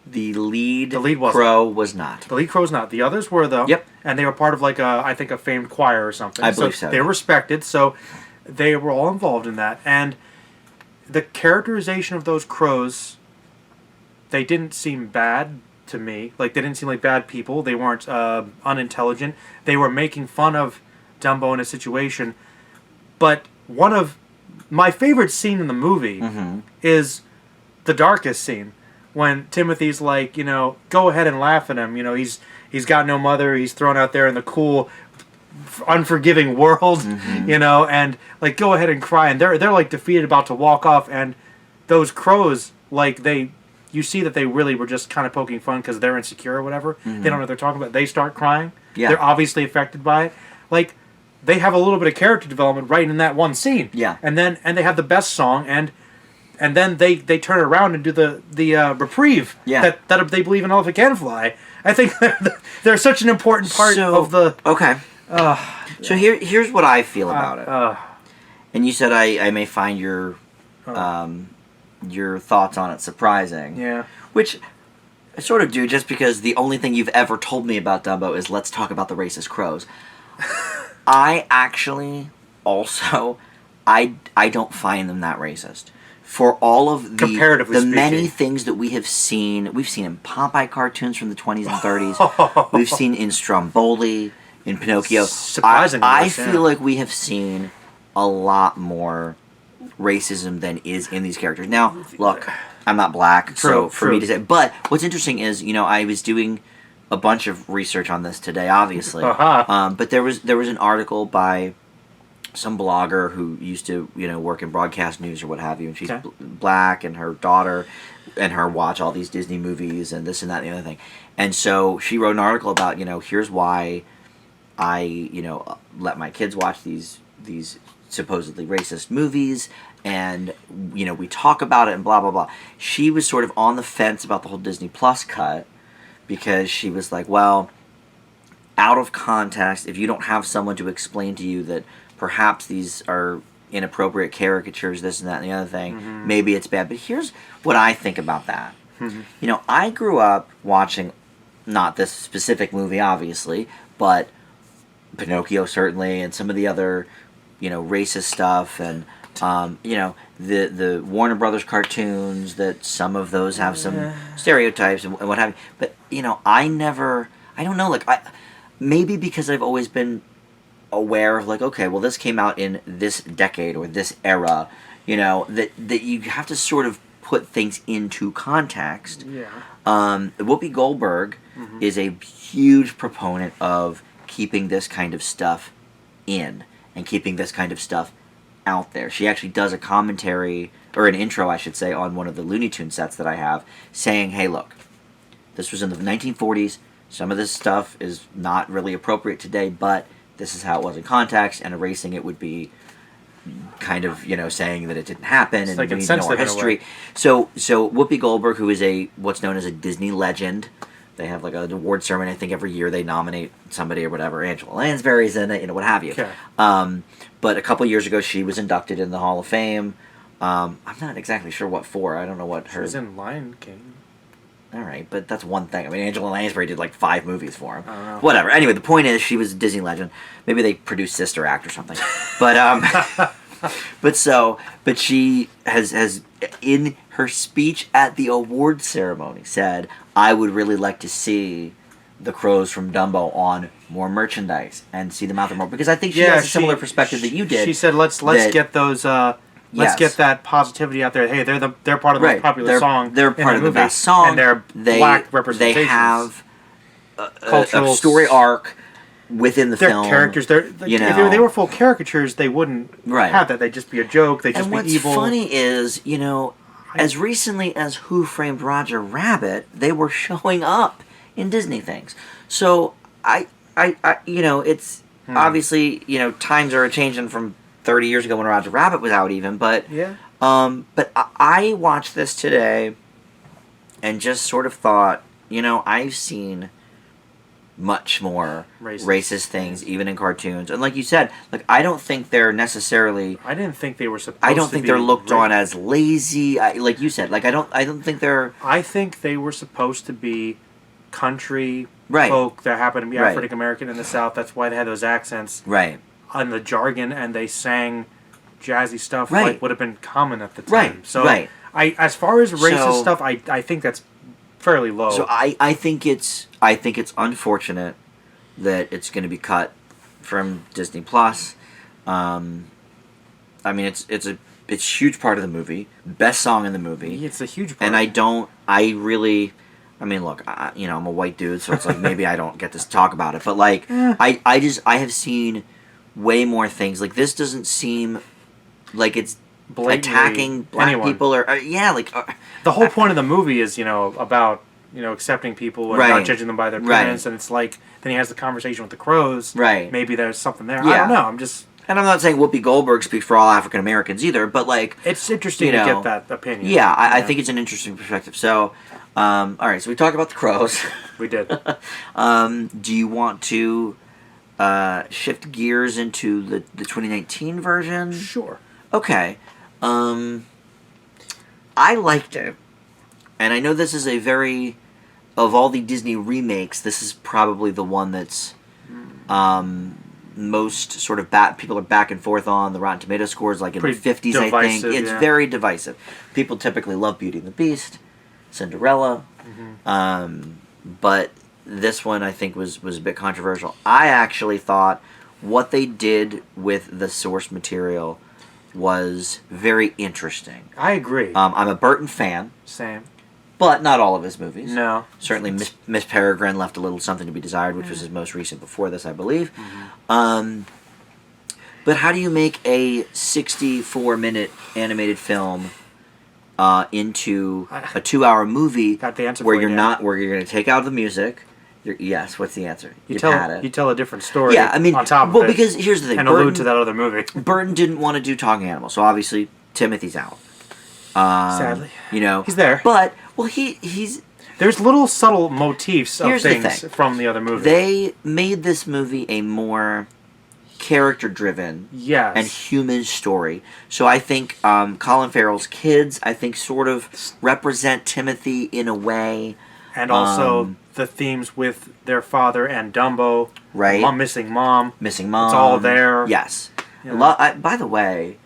The lead wasn't. Crow was not. The lead Crow's not. The others were, though. Yep. And they were part of, I think, a famed choir or something. I believe so. They were respected, so they were all involved in that. And the characterization of those crows, they didn't seem bad to me. They didn't seem like bad people. They weren't unintelligent. They were making fun of Dumbo in a situation. But one of my favorite scene in the movie is the darkest scene. When Timothy's like, go ahead and laugh at him. He's got no mother. He's thrown out there in the cool, unforgiving world. And go ahead and cry. And they're defeated, about to walk off. And those crows, you see that they really were just kind of poking fun because they're insecure or whatever. They don't know what they're talking about. They start crying. Yeah. They're obviously affected by it. They have a little bit of character development right in that one scene. Yeah. And they have the best song, and then they turn it around and do the reprieve. Yeah. That they believe an elephant can fly. I think they're such an important part of the. Okay. So here's what I feel about it. And you said I may find your thoughts on it surprising. Yeah. Which I sort of do, just because the only thing you've ever told me about Dumbo is let's talk about the racist crows. I actually also I don't find them that racist. for all of the Comparatively the many speaking. things that we have seen. We've seen in Popeye cartoons from the 20s and 30s. We've seen in Stromboli, in Pinocchio. Surprisingly, I yes, yeah. feel like we have seen a lot more racism than is in these characters. Now, look, I'm not black, so for me to say. But what's interesting is, I was doing a bunch of research on this today, obviously. But there was an article by some blogger who used to work in broadcast news or what have you, and she's black, and her daughter and her watch all these Disney movies and this and that and the other thing, and so she wrote an article about here's why I let my kids watch these supposedly racist movies, and we talk about it and blah blah blah. She was sort of on the fence about the whole Disney Plus cut because she was like, well, out of context, if you don't have someone to explain to you that perhaps these are inappropriate caricatures, this and that and the other thing, maybe it's bad. But here's what I think about that. I grew up watching, not this specific movie, obviously, but Pinocchio certainly, and some of the other, racist stuff, and the Warner Brothers cartoons, that some of those have some stereotypes and what have you. But I don't know, like maybe because I've always been aware of, like, okay, well, this came out in this decade or this era, that you have to sort of put things into context. Yeah. Whoopi Goldberg is a huge proponent of keeping this kind of stuff in and keeping this kind of stuff out there. She actually does a commentary, or an intro, I should say, on one of the Looney Tunes sets that I have, saying, hey, look, this was in the 1940s. Some of this stuff is not really appropriate today, but this is how it was in context, and erasing it would be kind of, saying that it didn't happen, and like we need to know our history. So Whoopi Goldberg, who is what's known as a Disney legend, they have like an award ceremony, I think every year they nominate somebody or whatever. Angela Lansbury's in it, what have you. Okay. But a couple years ago, she was inducted in the Hall of Fame. I'm not exactly sure what for. I don't know what her... She was in Lion King. All right, but that's one thing. I mean, Angela Lansbury did like 5 movies for him. I don't know. Whatever. Anyway, the point is, she was a Disney legend. Maybe they produced Sister Act or something. But but she has in her speech at the award ceremony said, I would really like to see the crows from Dumbo on more merchandise and see them out there more, because I think she has a similar perspective that you did. She said, let's get those. Let's get that positivity out there. Hey, they're part of the most popular song. They're part of the best song. And they're black representations. They have a story arc within the film. They're characters. If they were full caricatures, they wouldn't have that. They'd just be a joke. They'd just be evil. And what's funny is, as recently as Who Framed Roger Rabbit, they were showing up in Disney things. So I it's obviously, times are changing from 30 years ago when Roger Rabbit was out even, but I watched this today and just sort of thought, I've seen much more racist things, even in cartoons. And like you said, like, I don't think they're necessarily... I didn't think they were supposed to be... I don't think they're looked on as lazy, like you said. Like, I don't think they're... I think they were supposed to be country folk that happen to be African American in the South. That's why they had those accents. Right. On the jargon, and they sang jazzy stuff like would have been common at the time. So as far as racist stuff, I think that's fairly low. So I think it's unfortunate that it's going to be cut from Disney Plus. I mean, it's a huge part of the movie, best song in the movie. It's a huge part. And I mean, look, I'm a white dude, so it's like maybe I don't get to talk about it, but like I have seen way more things. Like, this doesn't seem like it's blatantly attacking black people or the whole point of the movie is about accepting people and not judging them by their appearance, and it's like then he has the conversation with the crows. Maybe there's something there. I don't know. And I'm not saying Whoopi Goldberg speaks for all African Americans either, but like, it's interesting to get that opinion. Yeah, I think it's an interesting perspective. So, all right, so we talked about the crows. We did. Do you want to shift gears into the 2019 version? Sure. Okay. I liked it. And I know this is of all the Disney remakes, this is probably the one that's most sort of people are back and forth on. The Rotten Tomato scores like in Pretty the 50s, I think. divisive, It's yeah. very divisive. People typically love Beauty and the Beast, Cinderella, but this one I think was a bit controversial. I actually thought what they did with the source material was very interesting. I agree. I'm a Burton fan, Same. but not all of his movies. No. Certainly, Miss Peregrine left a little something to be desired, which was his most recent before this, I believe. But how do you make a 64-minute animated film into a 2-hour movie Got the answer where for you, you're Dan. not where you're going to take out the music? Yes, what's the answer? You had it. tell a different story. Yeah, I mean, on top of well, it, because here's the thing, and allude to that other movie. Burton didn't want to do talking animals, so obviously Timothy's out. Sadly, you know, he's there, but well, he's. There's little subtle motifs of Here's the things thing. from the other movie. They made this movie a more character-driven Yes. and human story. So I think Colin Farrell's kids, I think, sort of represent Timothy in a way. And also the themes with their father and Dumbo. Right. Missing mom. Missing mom. It's all there. Yes. You know. By the way,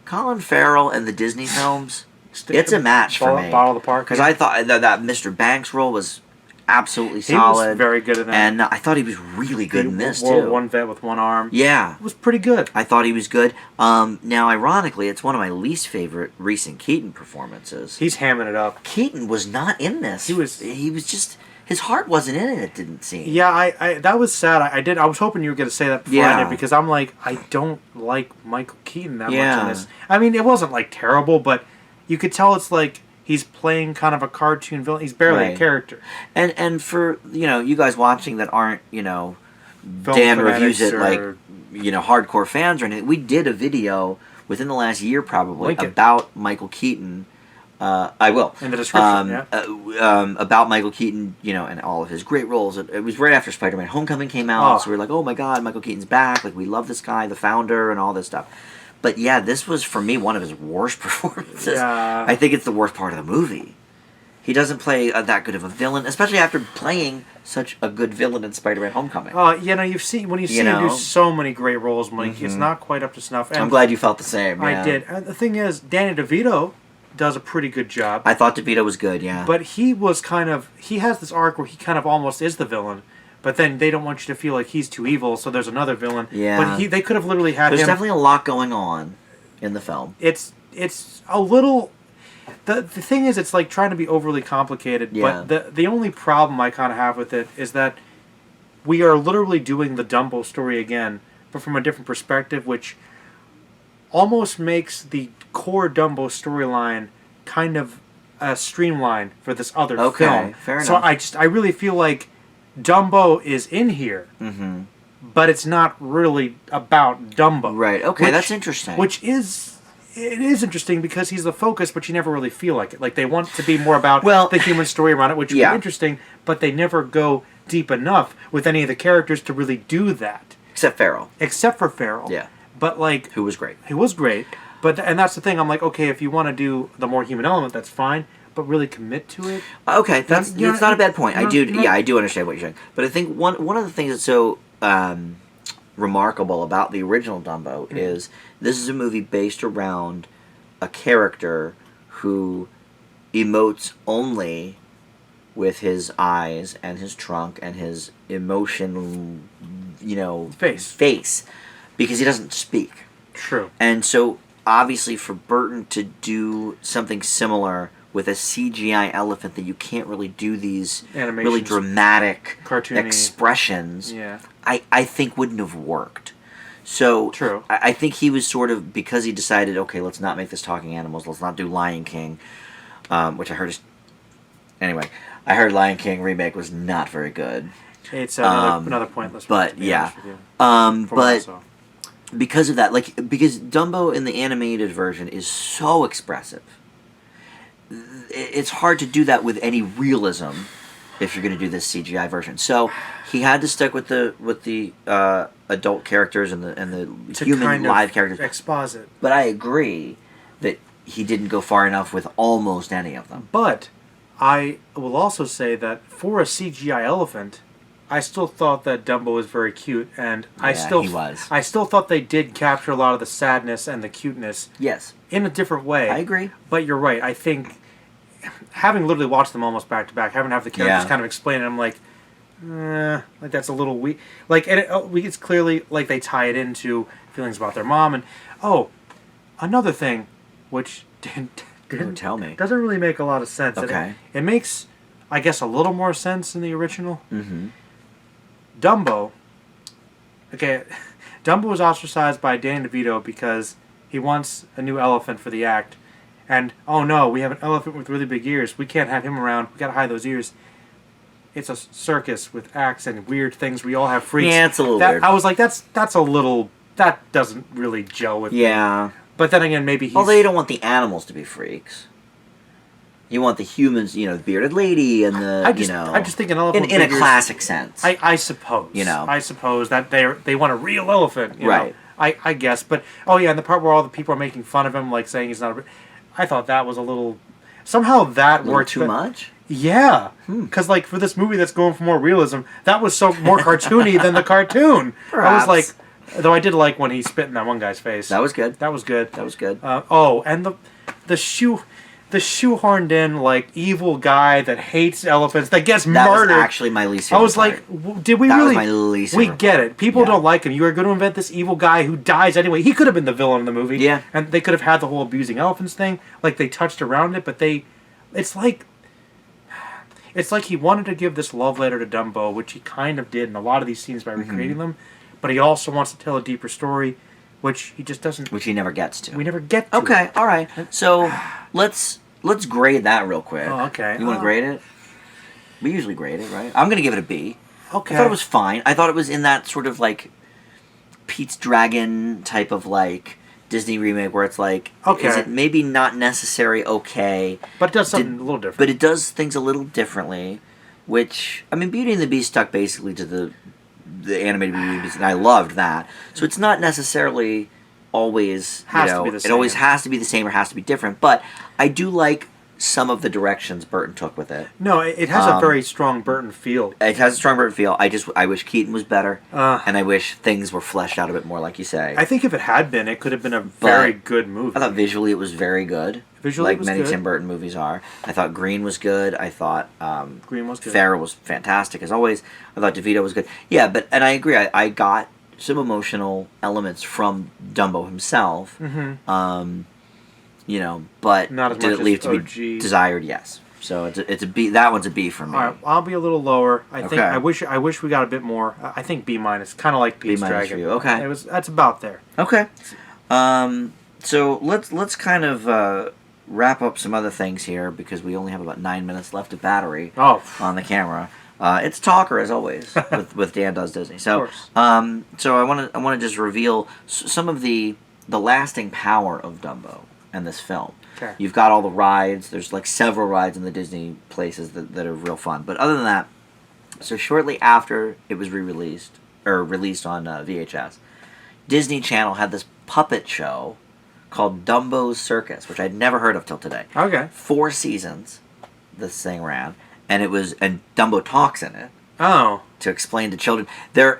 Colin Farrell and the Disney films, it's a match for me. Bottle of the park. Because I thought that Mr. Banks role was absolutely He solid. was very good in that. And I thought he was really good in this, World too. One vet with one arm. Yeah. It was pretty good. I thought he was good. Now, ironically, it's one of my least favorite recent Keaton performances. He's hamming it up. Keaton was not in this. He was just... His heart wasn't in it, it didn't seem. Yeah, I that was sad. I was hoping you were going to say that before I Yeah. did, because I'm like, I don't like Michael Keaton that much Yeah. in this. I mean, it wasn't like terrible, but you could tell it's like he's playing kind of a cartoon villain. He's barely a Right. character. And for, you guys watching that aren't, Film Dan reviews it fanatics like, or- hardcore fans or anything. We did a video within the last year probably Link it. about Michael Keaton. I will. In the description, about Michael Keaton, and all of his great roles. It was right after Spider-Man Homecoming came out, Oh. so we were like, oh my god, Michael Keaton's back. Like, we love this guy, the founder, and all this stuff. But yeah, this was, for me, one of his worst performances. Yeah. I think it's the worst part of the movie. He doesn't play that good of a villain, especially after playing such a good villain in Spider-Man Homecoming. You've seen when you see him do so many great roles, Mike. It's not quite up to snuff. And I'm glad you felt the same. I yeah. did. And the thing is, Danny DeVito does a pretty good job. I thought DeVito was good, yeah. But he was he has this arc where he kind of almost is the villain, but then they don't want you to feel like he's too evil, so there's another villain. Yeah. But they could have literally had There's him. definitely a lot going on in the film. It's a little. The thing is, it's like trying to be overly complicated. Yeah. But the only problem I kind of have with it is that we are literally doing the Dumbo story again, but from a different perspective, which almost makes the core Dumbo storyline kind of streamlined for this other film. Fair So enough. I really feel like Dumbo is in here, but it's not really about Dumbo. Right, okay, that's interesting. It is interesting because he's the focus, but you never really feel like it. Like, they want to be more about the human story around it, which would be interesting, but they never go deep enough with any of the characters to really do that. Except Farrell. Except for Farrell. Yeah. But, like... Who was great. He was great. And that's the thing, I'm like, okay, if you want to do the more human element, that's fine, but really commit to it. Okay, that's not a bad point. I do understand what you're saying. But I think one of the things that's so remarkable about the original Dumbo is this is a movie based around a character who emotes only with his eyes and his trunk and his emotion, face, because he doesn't speak. True. And so, obviously, for Burton to do something similar with a CGI elephant that you can't really do these really Animations. dramatic Cartoony. expressions, Yeah. I think wouldn't have worked. So True. I think he was sort of, because he decided, okay, let's not make this talking animals, let's not do Lion King, which I heard is... Anyway, I heard Lion King remake was not very good. It's another pointless one, But, to be yeah. honest with you. From what I But... saw. Because of that, because Dumbo in the animated version is so expressive, it's hard to do that with any realism if you're going to do this CGI version. So he had to stick with the adult characters and the To human kind of live characters. exposit. But I agree that he didn't go far enough with almost any of them. But I will also say that for a CGI elephant, I still thought that Dumbo was very cute, and He was. I still thought they did capture a lot of the sadness and the cuteness Yes. in a different way. I agree. But you're right. I think having literally watched them almost back to back, having to have the characters kind of explain it, I'm like that's a little weak. Like, and it's clearly like they tie it into feelings about their mom, and another thing, which didn't tell me. doesn't really make a lot of sense. Okay. It makes, I guess, a little more sense in the original. Mm-hmm. Dumbo. Okay, Dumbo was ostracized by Danny DeVito because he wants a new elephant for the act, and oh no, we have an elephant with really big ears. We can't have him around. We gotta hide those ears. It's a circus with acts and weird things. We all have freaks. Yeah, it's a little weird. I was like, that's a little. That doesn't really gel with me. Yeah. But then again, maybe he's... Although you don't want the animals to be freaks. You want the humans, the bearded lady and the, I just think an elephant in a figures- classic sense. I suppose. I suppose that they want a real elephant. Right. I guess. But, oh yeah, and the part where all the people are making fun of him, like saying he's not a... I thought that was a little... Somehow that worked... too much? Yeah. Because, like, for this movie that's going for more realism, that was so more cartoony than the cartoon. Perhaps. I was like... Though I did like when he spit in that one guy's face. That was good. That was good. That was good. And the shoehorned in, like, evil guy that hates elephants, that gets murdered. That was actually my least favorite I was part. like, did we that really... That was my least We favorite get part. it. People don't like him. You are going to invent this evil guy who dies anyway. He could have been the villain in the movie. Yeah. And they could have had the whole abusing elephants thing. Like, they touched around it, but they... It's like he wanted to give this love letter to Dumbo, which he kind of did in a lot of these scenes by recreating them. But he also wants to tell a deeper story, which he just doesn't... Which he never gets to. We never get to. Okay, all right. So let's grade that real quick. Oh, okay. You want to grade it? We usually grade it, right? I'm going to give it a B. Okay. I thought it was fine. I thought it was in that sort of like Pete's Dragon type of like Disney remake where it's like, is it maybe not necessary okay? But it does something a little different. But it does things a little differently, which, I mean, Beauty and the Beast stuck basically to the animated Beauty and the Beast, and I loved that. So it's not necessarily always, it always has to be the same or has to be different, but I do like some of the directions Burton took with it. No, it has a very strong Burton feel. It has a strong Burton feel. I wish Keaton was better, and I wish things were fleshed out a bit more, like you say. I think if it had been, it could have been a very good movie. I thought visually it was very good. Visually, like many Tim Burton movies are. I thought Green was good. I thought Green was good. Farrah was fantastic as always. I thought DeVito was good. Yeah, and I agree. I got some emotional elements from Dumbo himself. Mm-hmm. But not as did much it leave as to OG. be desired? Yes. So it's a B. That one's a B for me. All right, I'll be a little lower. I think Okay. I wish we got a bit more. I think B minus, kind of like Pete's B- Dragon. for you. Okay. That's about there. Okay. So let's kind of wrap up some other things here because we only have about 9 minutes left of battery on the camera. It's Talker as always with Dan Does Disney. So Of course. So I want to just reveal some of the lasting power of Dumbo and this film. Okay. You've got all the rides. There's like several rides in the Disney places that are real fun. But other than that, so shortly after it was released on VHS, Disney Channel had this puppet show called Dumbo's Circus, which I'd never heard of till today. Okay. 4 seasons this thing ran, and Dumbo talks in it Oh. to explain to children.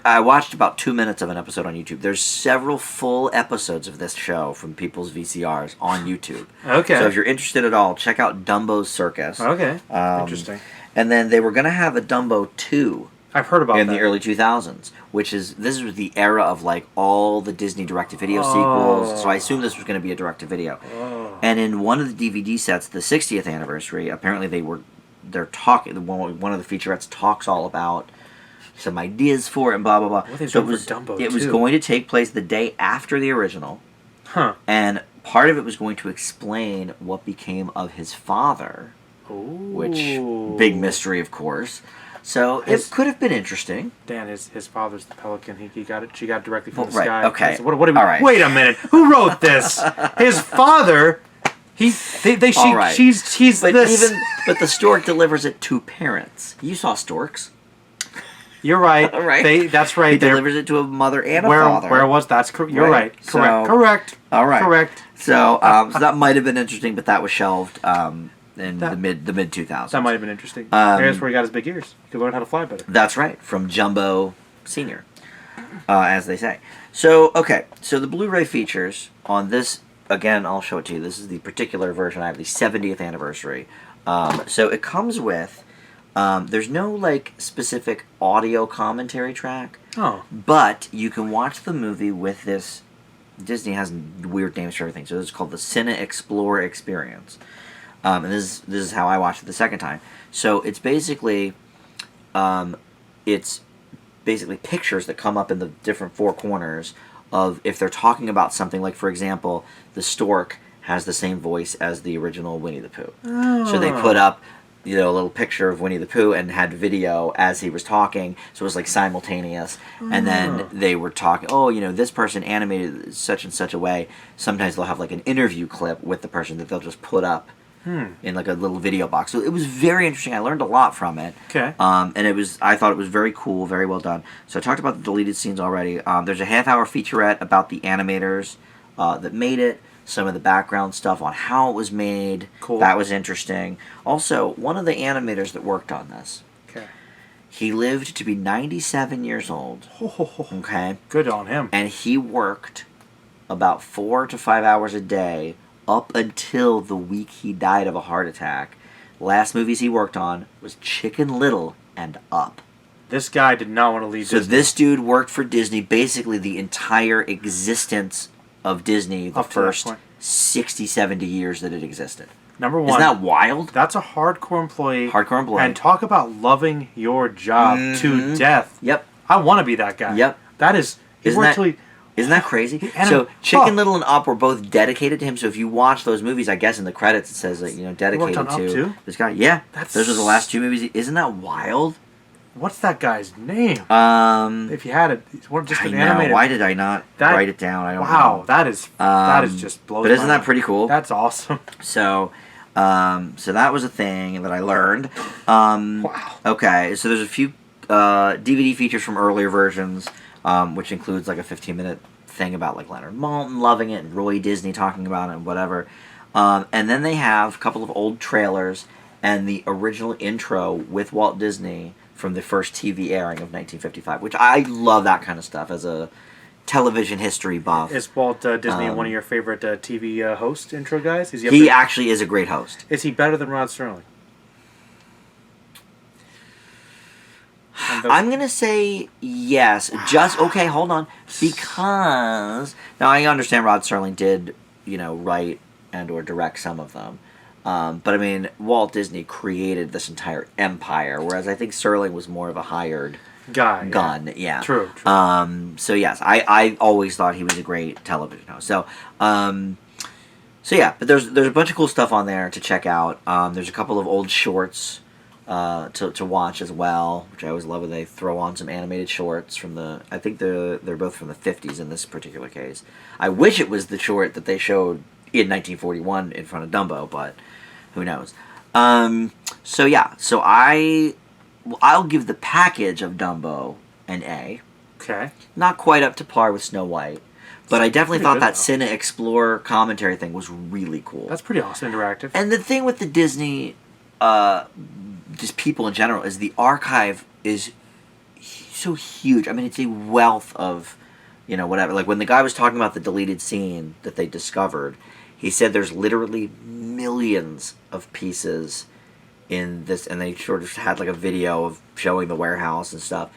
I watched about 2 minutes of an episode on YouTube. There's several full episodes of this show from people's VCRs on YouTube. Okay. So if you're interested at all, check out Dumbo's Circus. Okay. Interesting. And then they were going to have a Dumbo 2 I've heard about in that. the early 2000s, this was the era of like all the Disney direct-to-video sequels. So I assume this was going to be a direct-to-video. And in one of the DVD sets, the 60th anniversary, apparently they're talking. One of the featurettes talks all about some ideas for it and blah blah blah. What are they So doing for Dumbo it was 2? going to take place the day after the original, and part of it was going to explain what became of his father, which big mystery, of course. So it could have been interesting. Dan, his father's the pelican. She got it directly from the Right, sky. okay. So what do we? All right. Wait a minute. Who wrote this? His father. All right. She's But this. but the stork delivers it to parents. You saw storks, You're right. right? That's right. He They're- delivers it to a mother and a where father. where was that's you're Right. right. Correct. So- Correct. All right. Correct. So that might have been interesting, but that was shelved. in the mid 2000s. That might have been interesting. Maybe that's where he got his big ears. He could learn how to fly better. That's right, from Jumbo Senior, as they say. So so the Blu-ray features on this. Again, I'll show it to you. This is the particular version. I have the 70th anniversary. So it comes with. There's no like specific audio commentary track. Oh. But you can watch the movie with this. Disney has weird names for everything, so this is called the Cine Explorer Experience. And this is how I watched it the second time. So it's basically pictures that come up in the different four corners of if they're talking about something, like for example, the stork has the same voice as the original Winnie the Pooh. Oh. So they put up a little picture of Winnie the Pooh and had video as he was talking, so it was like simultaneous. And then they were talking, this person animated such and such a way. Sometimes they'll have like an interview clip with the person that they'll just put up in like a little video box. So it was very interesting. I learned a lot from it. Okay. And I thought it was very cool, very well done. So I talked about the deleted scenes already. There's a half-hour featurette about the animators that made it. Some of the background stuff on how it was made. Cool. That was interesting. Also, one of the animators that worked on this, he lived to be 97 years old. Okay? Good on him. And he worked about 4 to 5 hours a day up until the week he died of a heart attack. Last movies he worked on was Chicken Little and Up. This guy did not want to leave Disney. So this dude worked for Disney basically the entire existence of Disney, the first 60, 70 years that it existed. Number one. Isn't that wild? That's a hardcore employee. Hardcore employee. And talk about loving your job to death. Yep. I want to be that guy. Yep. That is... Isn't that crazy? So Chicken Little and Up were both dedicated to him. So if you watch those movies, I guess in the credits it says that, dedicated on to Up too? this guy. Yeah. Those are the last two movies. Isn't that wild? What's that guy's name? If you had it, just an I know. Animated. Why did I not write it down? I don't know. Wow, that is just blows. But isn't my that mind. pretty cool? That's awesome. So that was a thing that I learned. Wow. Okay, so there's a few DVD features from earlier versions, which includes like a 15-minute thing about like Leonard Maltin loving it and Roy Disney talking about it and whatever. And then they have a couple of old trailers and the original intro with Walt Disney from the first TV airing of 1955, which I love that kind of stuff as a television history buff. Is Walt Disney one of your favorite TV host intro guys? Is he actually is a great host. Is he better than Rod Serling? I'm going to say yes. Okay, hold on. Because, now I understand Rod Serling did, write and or direct some of them. But I mean, Walt Disney created this entire empire, whereas I think Serling was more of a hired gun. Yeah. True. So yes, I always thought he was a great television host. So yeah, but there's a bunch of cool stuff on there to check out. There's a couple of old shorts to watch as well, which I always love when they throw on some animated shorts from I think they're both from the 50s in this particular case. I wish it was the short that they showed in 1941 in front of Dumbo, but who knows? So yeah, so I'll give the package of Dumbo an A. Okay. Not quite up to par with Snow White, but I definitely thought that Cine Explorer commentary thing was really cool. That's pretty awesome, interactive. And the thing with the Disney, just people in general, is the archive is so huge. I mean, it's a wealth of, whatever. Like when the guy was talking about the deleted scene that they discovered, he said there's literally millions of pieces in this, and they sort of had like a video of showing the warehouse and stuff.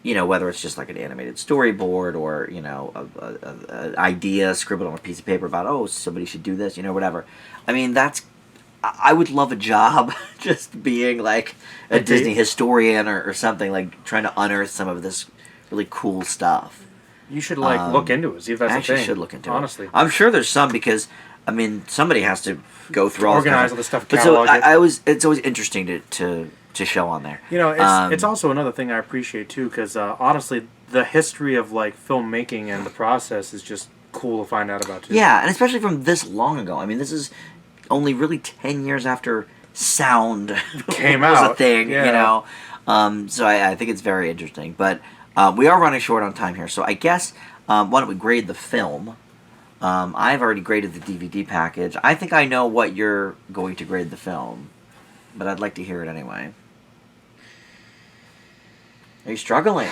Whether it's just like an animated storyboard or, an idea scribbled on a piece of paper about, somebody should do this, whatever. I mean, I would love a job just being like a Disney historian or something, like trying to unearth some of this really cool stuff. You should look into it, see if that's a thing. Actually should look into it. Honestly. I'm sure there's some because, I mean, somebody has to go through all organize all the stuff, but catalog it. It's always interesting to show on there. It's also another thing I appreciate too, because honestly, the history of filmmaking and the process is just cool to find out about too. Yeah, and especially from this long ago. I mean, this is only really 10 years after sound came was out. A thing, Yeah. So I think it's very interesting. But we are running short on time here, so I guess why don't we grade the film? I've already graded the DVD package. I think I know what you're going to grade the film, but I'd like to hear it anyway. Are you struggling?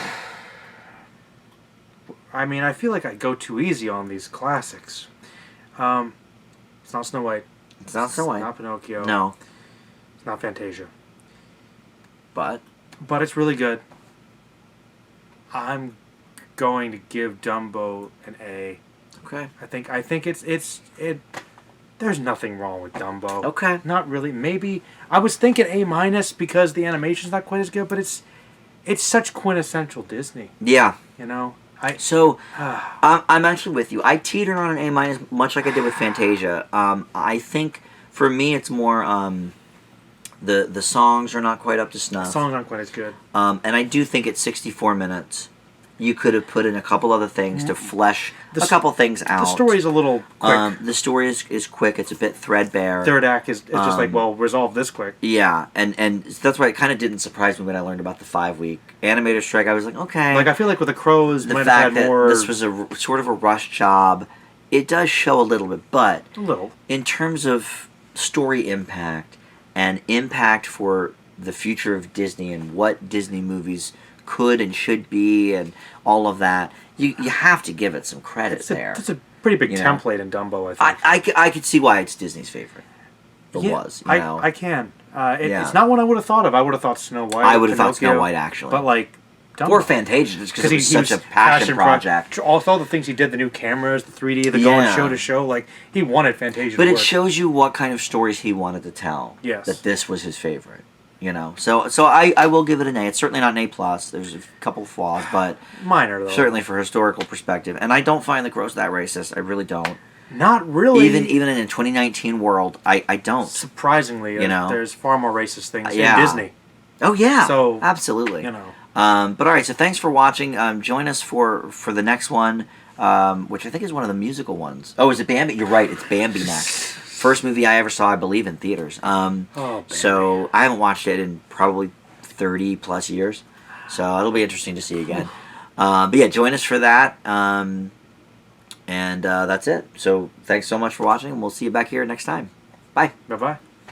I mean, I feel like I go too easy on these classics. It's not Snow White. It's not Snow White. It's not Pinocchio. No. It's not Fantasia. But it's really good. I'm going to give Dumbo an A. okay. I think it's there's nothing wrong with Dumbo. Okay. Not really. Maybe I was thinking A- because the animation's not quite as good, but it's such quintessential Disney. Yeah. You know? So I'm actually with you. I teeter on an A-, much like I did with Fantasia. I think for me it's more the songs are not quite up to snuff. The songs aren't quite as good. And I do think it's 64 minutes. You could have put in a couple other things to flesh a couple things out. The story's a little quick. The story is quick. It's a bit threadbare. Third act is just like, well, resolve this quick. Yeah, and that's why it kind of didn't surprise me when I learned about the 5-week animator strike. I was like, okay. Like, I feel like with the Crows, the might fact have had that more. this was a sort of a rush job, it does show a little bit. But A little. in terms of story impact and impact for the future of Disney and what Disney movies could and should be and all of that, you have to give it some credit there. It's a pretty big You know? template in Dumbo, I think. I could see why it's Disney's favorite. It was, you know. I can. Yeah. It's not one I would have thought of. I would have thought Snow White. I would have thought Pinocchio, Snow White, actually. But like Dumbo. Or Fantasia, just because it was such a passion project. Also, the things he did, the new cameras, the 3D, the going show to show, like, he wanted Fantasia But to it work. shows you what kind of stories he wanted to tell. Yes. That this was his favorite. You know, so I will give it an A. It's certainly not an A+. There's a couple of flaws, but minor though. certainly for historical perspective. And I don't find the Crows that racist. I really don't. Not really. Even in a 2019 world, I don't. Surprisingly, You know? There's far more racist things Yeah. in Disney. Oh yeah. So, absolutely. You know. But all right. So thanks for watching. Join us for the next one, which I think is one of the musical ones. Oh, is it Bambi? You're right. It's Bambi next. First movie I ever saw, I believe, in theaters. So I haven't watched it in probably 30 plus years. So it'll be interesting to see again. But yeah, join us for that. And that's it. So thanks so much for watching, and we'll see you back here next time. Bye. Bye-bye.